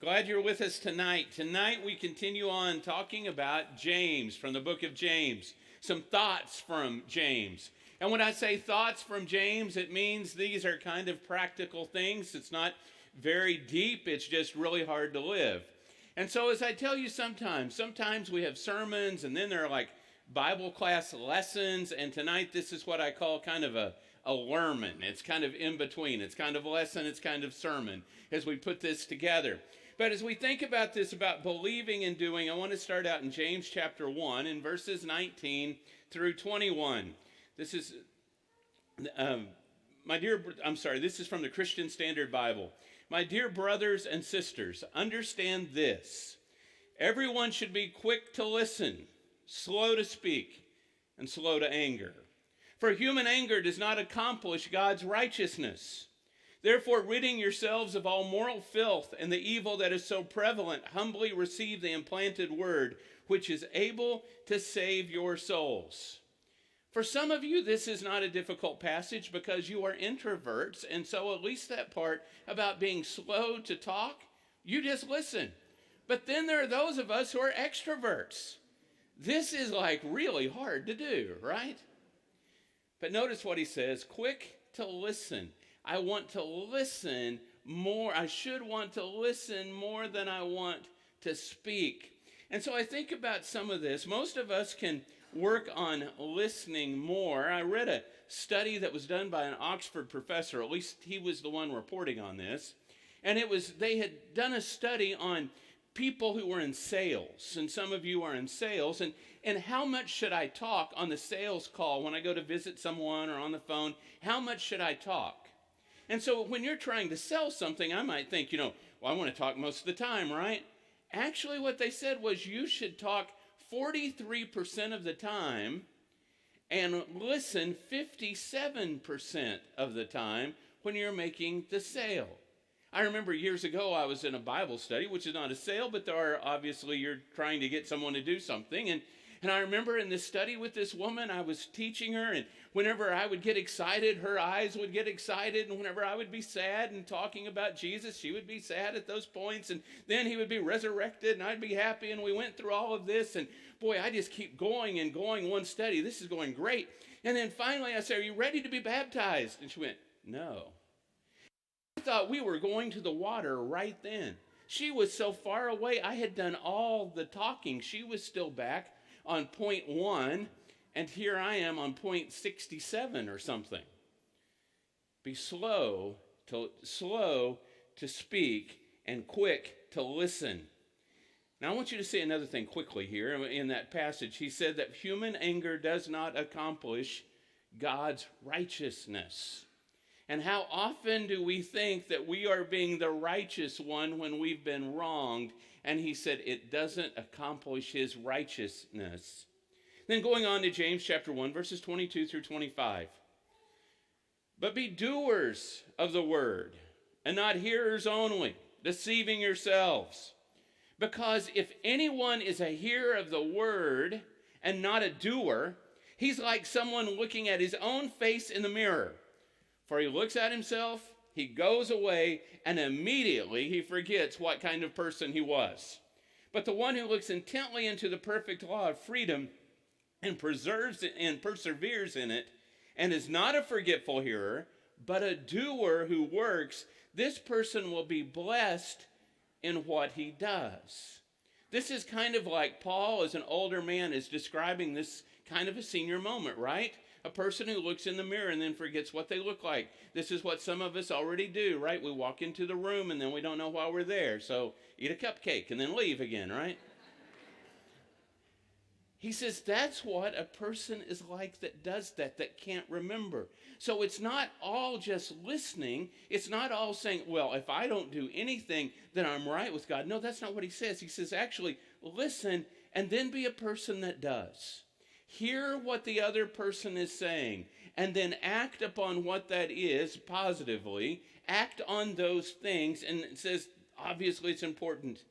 Glad you're with us tonight. Tonight we continue on talking about James, from the book of James. Some thoughts from James. And when I say thoughts from James, it means these are kind of practical things. It's not very deep. It's just really hard to live. And so as I tell you sometimes we have sermons and then there are like Bible class lessons. And tonight this is what I call kind of a lerman. It's kind of in between. It's kind of lesson. It's kind of sermon as we put this together. But as we think about this, about believing and doing, I want to start out in James chapter 1 in verses 19 through 21. This is, this is from the Christian Standard Bible. My dear brothers and sisters, understand this. Everyone should be quick to listen, slow to speak, and slow to anger. For human anger does not accomplish God's righteousness. Therefore, ridding yourselves of all moral filth and the evil that is so prevalent, humbly receive the implanted word, which is able to save your souls. For some of you, this is not a difficult passage because you are introverts, and so at least that part about being slow to talk, you just listen. But then there are those of us who are extroverts. This is like really hard to do, right? But notice what he says, quick to listen. I want to listen more. I should want to listen more than I want to speak. And so I think about some of this. Most of us can work on listening more. I read a study that was done by an Oxford professor. At least he was the one reporting on this. And they had done a study on people who were in sales. And some of you are in sales. And how much should I talk on the sales call when I go to visit someone or on the phone? How much should I talk? And so when you're trying to sell something, I might think, well, I want to talk most of the time, right? Actually, what they said was you should talk 43% of the time and listen 57% of the time when you're making the sale. I remember years ago I was in a Bible study, which is not a sale, but obviously you're trying to get someone to do something. And I remember in this study with this woman, I was teaching her, and whenever I would get excited, her eyes would get excited, and whenever I would be sad and talking about Jesus, she would be sad at those points, and then he would be resurrected, and I'd be happy, and we went through all of this, and boy, I just keep going and going one study. This is going great. And then finally I said, are you ready to be baptized? And she went, no. I thought we were going to the water right then. She was so far away. I had done all the talking. She was still back on point 1, and here I am on point 67 or something. Be slow to speak and quick to listen. Now I want you to say another thing quickly here in that passage. He said that human anger does not accomplish God's righteousness. And how often do we think that we are being the righteous one when we've been wronged? And he said it doesn't accomplish his righteousness. Then going on to James chapter 1, verses 22 through 25. But be doers of the word, and not hearers only, deceiving yourselves. Because if anyone is a hearer of the word and not a doer, he's like someone looking at his own face in the mirror. For he looks at himself, he goes away, and immediately he forgets what kind of person he was. But the one who looks intently into the perfect law of freedom and preserves it and perseveres in it, and is not a forgetful hearer, but a doer who works, this person will be blessed in what he does. This is kind of like Paul, as an older man, is describing this kind of a senior moment, right? A person who looks in the mirror and then forgets what they look like. This is what some of us already do, right? We walk into the room and then we don't know why we're there. So eat a cupcake and then leave again, right? He says that's what a person is like that does that can't remember. So it's not all just listening. It's not all saying, well, if I don't do anything, then I'm right with God. No, that's not what he says. He says actually listen and then be a person that does. Hear what the other person is saying and then act upon what that is positively. Act on those things. And it says, obviously it's important.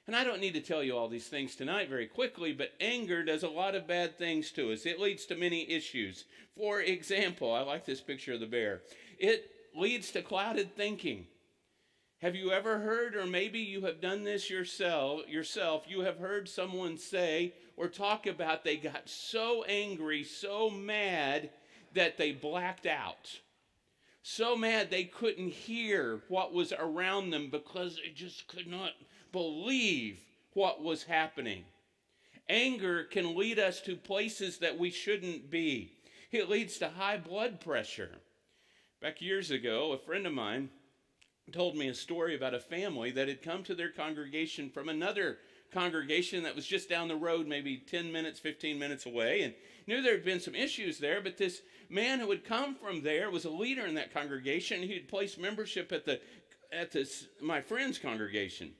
And I don't need to tell you all these things tonight very quickly, but anger does a lot of bad things to us. It leads to many issues. For example, I like this picture of the bear. It leads to clouded thinking. Have you ever heard, or maybe you have done this yourself, you have heard someone say or talk about they got so angry, so mad that they blacked out. So mad they couldn't hear what was around them because they just could not believe what was happening. Anger can lead us to places that we shouldn't be. It leads to high blood pressure. Back years ago, a friend of mine told me a story about a family that had come to their congregation from another congregation that was just down the road, maybe 10 minutes, 15 minutes away, and knew there had been some issues there, but this man who had come from there was a leader in that congregation. He had placed membership at my friend's congregation.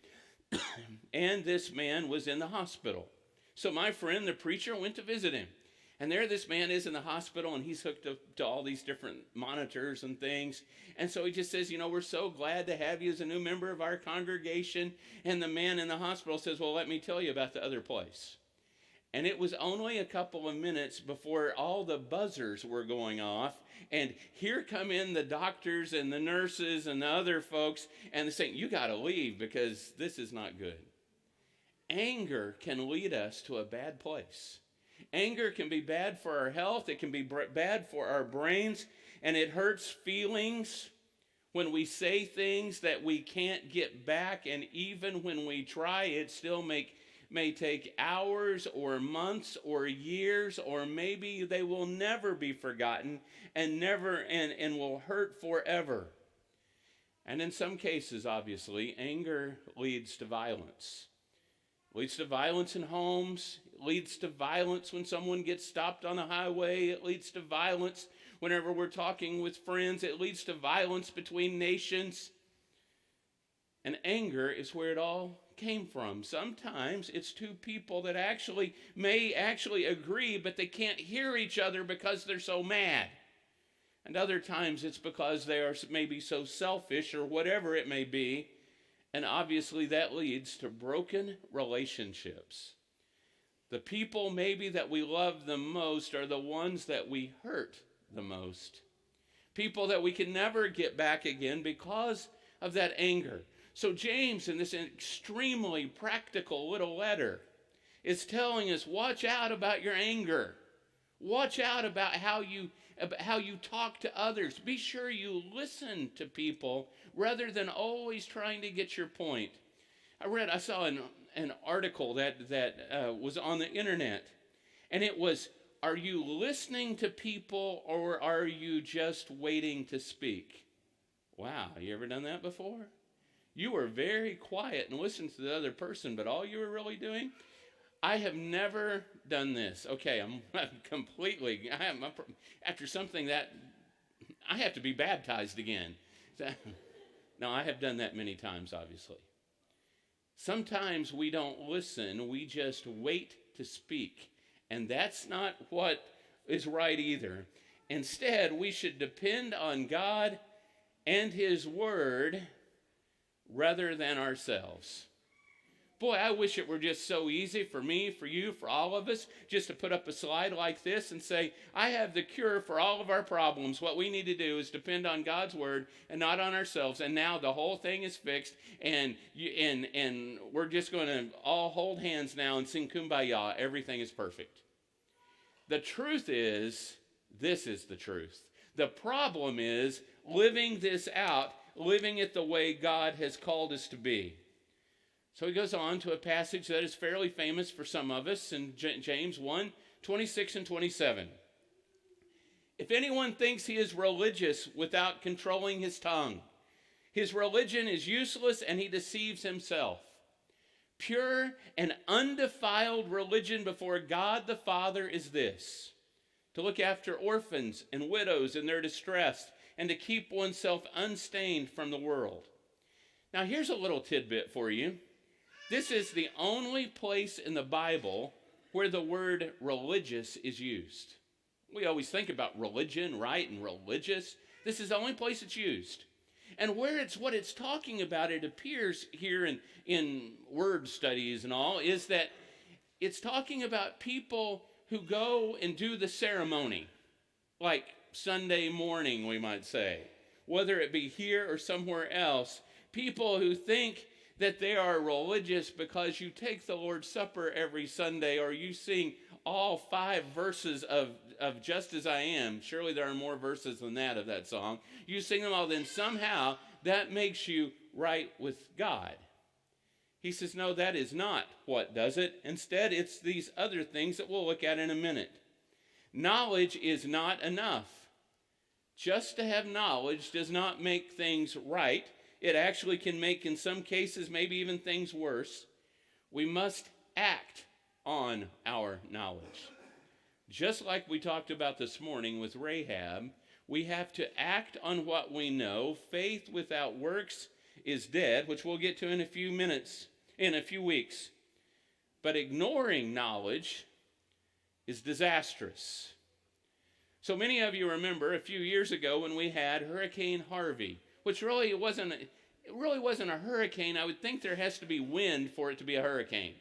And this man was in the hospital. So my friend, the preacher, went to visit him. And there this man is in the hospital, and he's hooked up to all these different monitors and things. And so he just says, we're so glad to have you as a new member of our congregation. And the man in the hospital says, well, let me tell you about the other place. And it was only a couple of minutes before all the buzzers were going off. And here come in the doctors and the nurses and the other folks. And they're saying, you got to leave because this is not good. Anger can lead us to a bad place. Anger can be bad for our health. It can be bad for our brains. And it hurts feelings when we say things that we can't get back. And even when we try, it still may take hours or months or years, or maybe they will never be forgotten and will hurt forever. And in some cases, obviously, anger leads to violence. It leads to violence in homes. It leads to violence when someone gets stopped on the highway. It leads to violence whenever we're talking with friends. It leads to violence between nations. And anger is where it all came from. Sometimes it's two people that may agree, but they can't hear each other because they're so mad. And other times it's because they are maybe so selfish or whatever it may be. And obviously that leads to broken relationships. The people maybe that we love the most are the ones that we hurt the most. People that we can never get back again because of that anger. So James, in this extremely practical little letter, is telling us, watch out about your anger. Watch out about how you talk to others. Be sure you listen to people rather than always trying to get your point. I saw an article that was on the internet, and it was, are you listening to people or are you just waiting to speak? Wow, you ever done that before? You were very quiet and listened to the other person, but all you were really doing? I have never done this. Okay, I'm completely, after something that, I have to be baptized again. No, I have done that many times, obviously. Sometimes we don't listen, we just wait to speak. And that's not what is right either. Instead, we should depend on God and His Word rather than ourselves. Boy, I wish it were just so easy for me, for you, for all of us, just to put up a slide like this and say, I have the cure for all of our problems. What we need to do is depend on God's Word and not on ourselves. And now the whole thing is fixed, and we're just going to all hold hands now and sing Kumbaya. Everything is perfect. The truth is, this is the truth. The problem is living this out, living it the way God has called us to be. So he goes on to a passage that is fairly famous for some of us in James 1, 26 and 27. If anyone thinks he is religious without controlling his tongue, his religion is useless and he deceives himself. Pure and undefiled religion before God the Father is this: to look after orphans and widows in their distress, and to keep oneself unstained from the world. Now here's a little tidbit for you. This is the only place in the Bible where the word religious is used. We always think about religion, right, and religious. This is the only place it's used. And where what it's talking about, it appears here in word studies and all, is that it's talking about people who go and do the ceremony, like Sunday morning, we might say. Whether it be here or somewhere else, people who think that they are religious because you take the Lord's Supper every Sunday, or you sing all 5 verses of Just As I Am. Surely there are more verses than that of that song. You sing them all, then somehow that makes you right with God. He says, no, that is not what does it. Instead, it's these other things that we'll look at in a minute. Knowledge is not enough. Just to have knowledge does not make things right. It actually can make, in some cases, maybe even things worse. We must act on our knowledge. Just like we talked about this morning with Rahab, we have to act on what we know. Faith without works is dead, which we'll get to in a few weeks. But ignoring knowledge is disastrous. So many of you remember a few years ago when we had Hurricane Harvey, which really wasn't a hurricane. I would think there has to be wind for it to be a hurricane.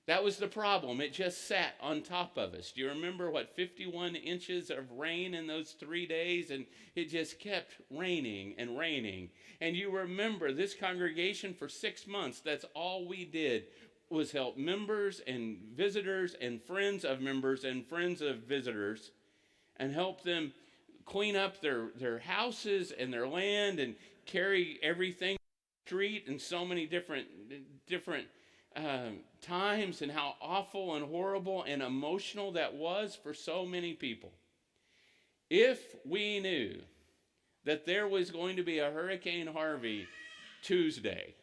That was the problem. It just sat on top of us. Do you remember 51 inches of rain in those 3 days? And it just kept raining and raining. And you remember this congregation for 6 months, that's all we did was help members and visitors and friends of members and friends of visitors and help them clean up their houses and their land and carry everything to the street in so many different times, and how awful and horrible and emotional that was for so many people. If we knew that there was going to be a Hurricane Harvey Tuesday,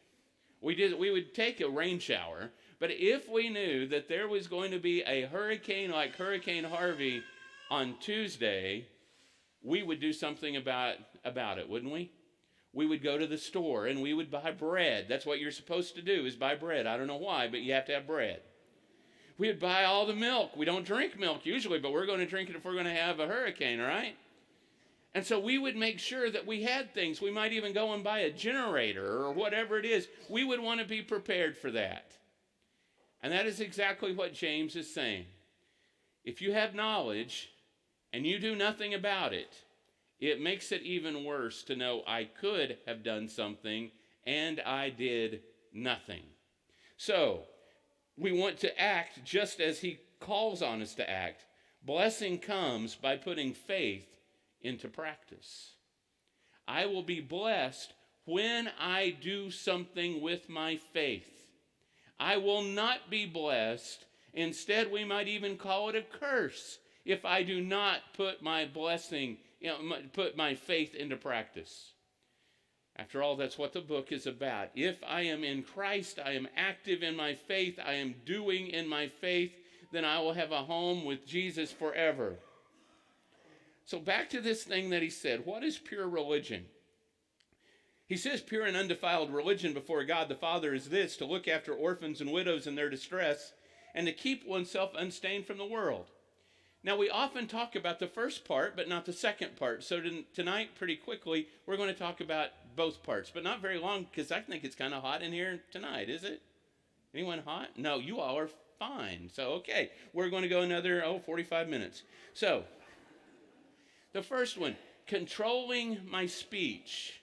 we would take a rain shower, but if we knew that there was going to be a hurricane like Hurricane Harvey on Tuesday, we would do something about it, wouldn't we? We would go to the store and we would buy bread. That's what you're supposed to do, is buy bread. I don't know why, but you have to have bread. We would buy all the milk. We don't drink milk usually, but we're going to drink it if we're going to have a hurricane, all right? And so we would make sure that we had things. We might even go and buy a generator or whatever it is. We would want to be prepared for that. And that is exactly what James is saying. If you have knowledge and you do nothing about it, it makes it even worse to know I could have done something and I did nothing. So, we want to act just as he calls on us to act. Blessing comes by putting faith into practice. I will be blessed when I do something with my faith. I will not be blessed. Instead, we might even call it a curse if I do not put my blessing, put my faith into practice. After all, that's what the book is about. If I am in Christ, I am active in my faith, I am doing in my faith, then I will have a home with Jesus forever. So back to this thing that he said. What is pure religion? He says pure and undefiled religion before God the Father is this: to look after orphans and widows in their distress and to keep oneself unstained from the world. Now, we often talk about the first part, but not the second part. So tonight, pretty quickly, we're going to talk about both parts, but not very long, because I think it's kind of hot in here tonight, is it? Anyone hot? No, you all are fine. So, okay, we're going to go another, 45 minutes. So, the first one, controlling my speech.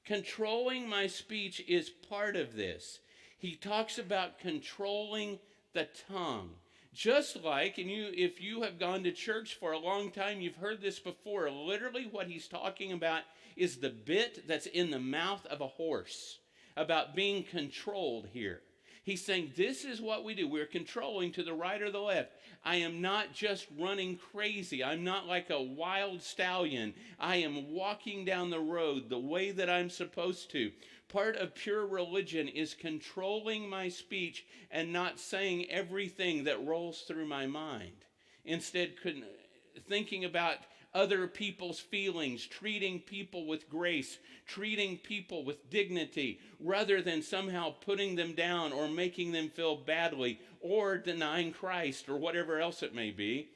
Controlling my speech is part of this. He talks about controlling the tongue. Just like, and if you have gone to church for a long time, you've heard this before. Literally what he's talking about is the bit that's in the mouth of a horse, about being controlled here. He's saying this is what we do. We're controlling to the right or the left. I am not just running crazy. I'm not like a wild stallion. I am walking down the road the way that I'm supposed to. Part of pure religion is controlling my speech and not saying everything that rolls through my mind. Instead, thinking about other people's feelings, treating people with grace, treating people with dignity, rather than somehow putting them down or making them feel badly or denying Christ or whatever else it may be.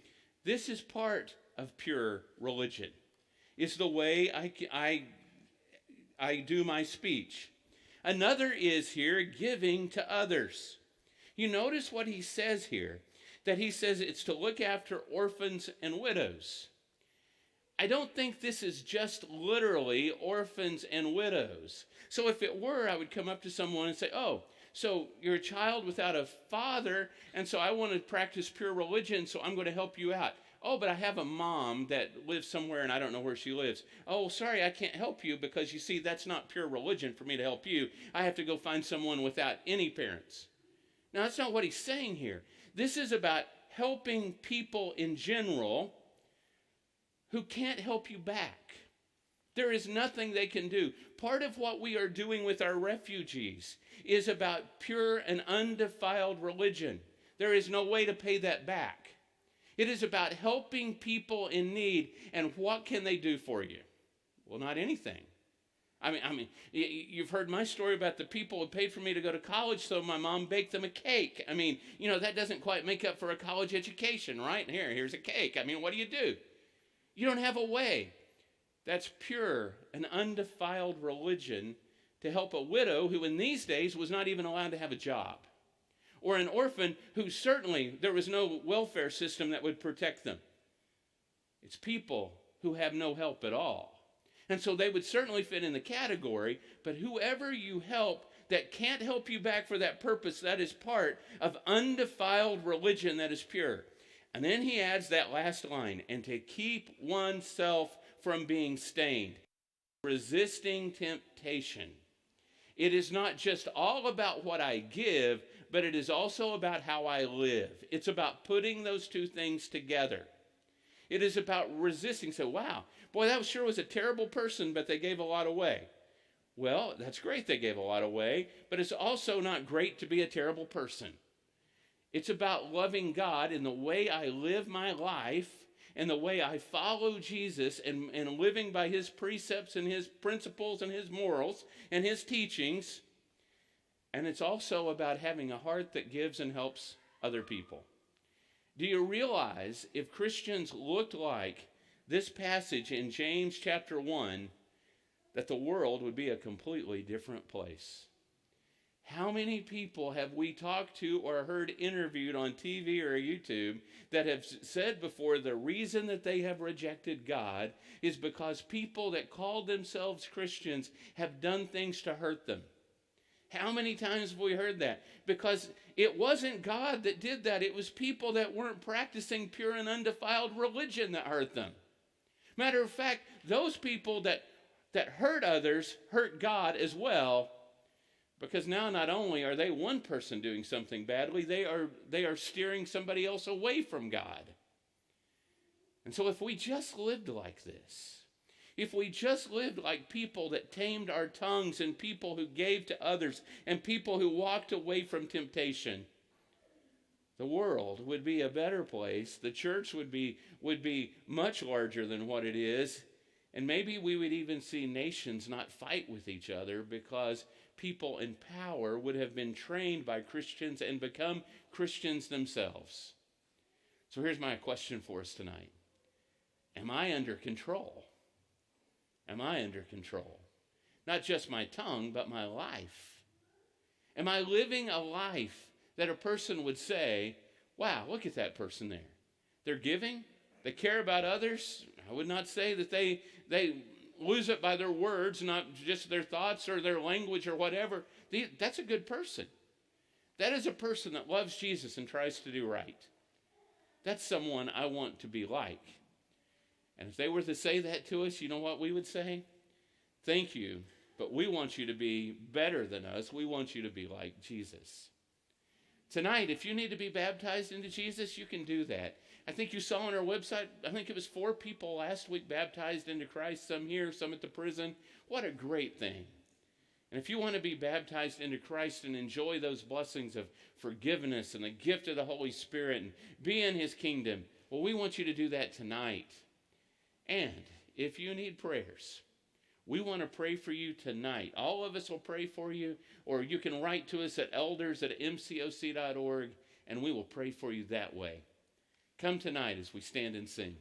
This is part of pure religion. It's the way I do my speech. Another is here giving to others. You notice what he says here, that he says it's to look after orphans and widows. I don't think this is just literally orphans and widows. So if it were, I would come up to someone and say, oh, so you're a child without a father, and so I want to practice pure religion, so I'm going to help you out. Oh, but I have a mom that lives somewhere and I don't know where she lives. Oh, sorry, I can't help you because you see, that's not pure religion for me to help you. I have to go find someone without any parents. Now, that's not what he's saying here. This is about helping people in general who can't help you back. There is nothing they can do. Part of what we are doing with our refugees is about pure and undefiled religion. There is no way to pay that back. It is about helping people in need, and what can they do for you? Well, not anything. I mean, you've heard my story about the people who paid for me to go to college, so my mom baked them a cake. I mean, that doesn't quite make up for a college education, right? Here's a cake. I mean, what do? You don't have a way. That's pure and undefiled religion to help a widow who in these days was not even allowed to have a job. Or an orphan who certainly there was no welfare system that would protect them. It's people who have no help at all. And so they would certainly fit in the category, but whoever you help that can't help you back for that purpose, that is part of undefiled religion that is pure. And then he adds that last line, and to keep oneself from being stained, resisting temptation. It is not just all about what I give, but it is also about how I live. It's about putting those two things together. It is about resisting. So, wow, boy, that sure was a terrible person, but they gave a lot away. Well, that's great they gave a lot away, but it's also not great to be a terrible person. It's about loving God in the way I live my life and the way I follow Jesus and living by his precepts and his principles and his morals and his teachings. And it's also about having a heart that gives and helps other people. Do you realize if Christians looked like this passage in James chapter 1, that the world would be a completely different place? How many people have we talked to or heard interviewed on TV or YouTube that have said before the reason that they have rejected God is because people that called themselves Christians have done things to hurt them? How many times have we heard that? Because it wasn't God that did that. It was people that weren't practicing pure and undefiled religion that hurt them. Matter of fact, those people that hurt others hurt God as well, because now not only are they one person doing something badly, they are steering somebody else away from God. And so if we just lived like this, if we just lived like people that tamed our tongues and people who gave to others and people who walked away from temptation, the world would be a better place. The church would be much larger than what it is. And maybe we would even see nations not fight with each other because people in power would have been trained by Christians and become Christians themselves. So here's my question for us tonight. Am I under control? Am I under control? Not just my tongue, but my life. Am I living a life that a person would say, wow, look at that person there. They're giving. They care about others. I would not say that they lose it by their words, not just their thoughts or their language or whatever. That's a good person. That is a person that loves Jesus and tries to do right. That's someone I want to be like. And if they were to say that to us, you know what we would say? Thank you, but we want you to be better than us. We want you to be like Jesus. Tonight, if you need to be baptized into Jesus, you can do that. I think you saw on our website, I think it was 4 people last week baptized into Christ, some here, some at the prison. What a great thing. And if you want to be baptized into Christ and enjoy those blessings of forgiveness and the gift of the Holy Spirit and be in his kingdom, well, we want you to do that tonight. And if you need prayers, we want to pray for you tonight. All of us will pray for you, or you can write to us at elders@mcoc.org, and we will pray for you that way. Come tonight as we stand and sing.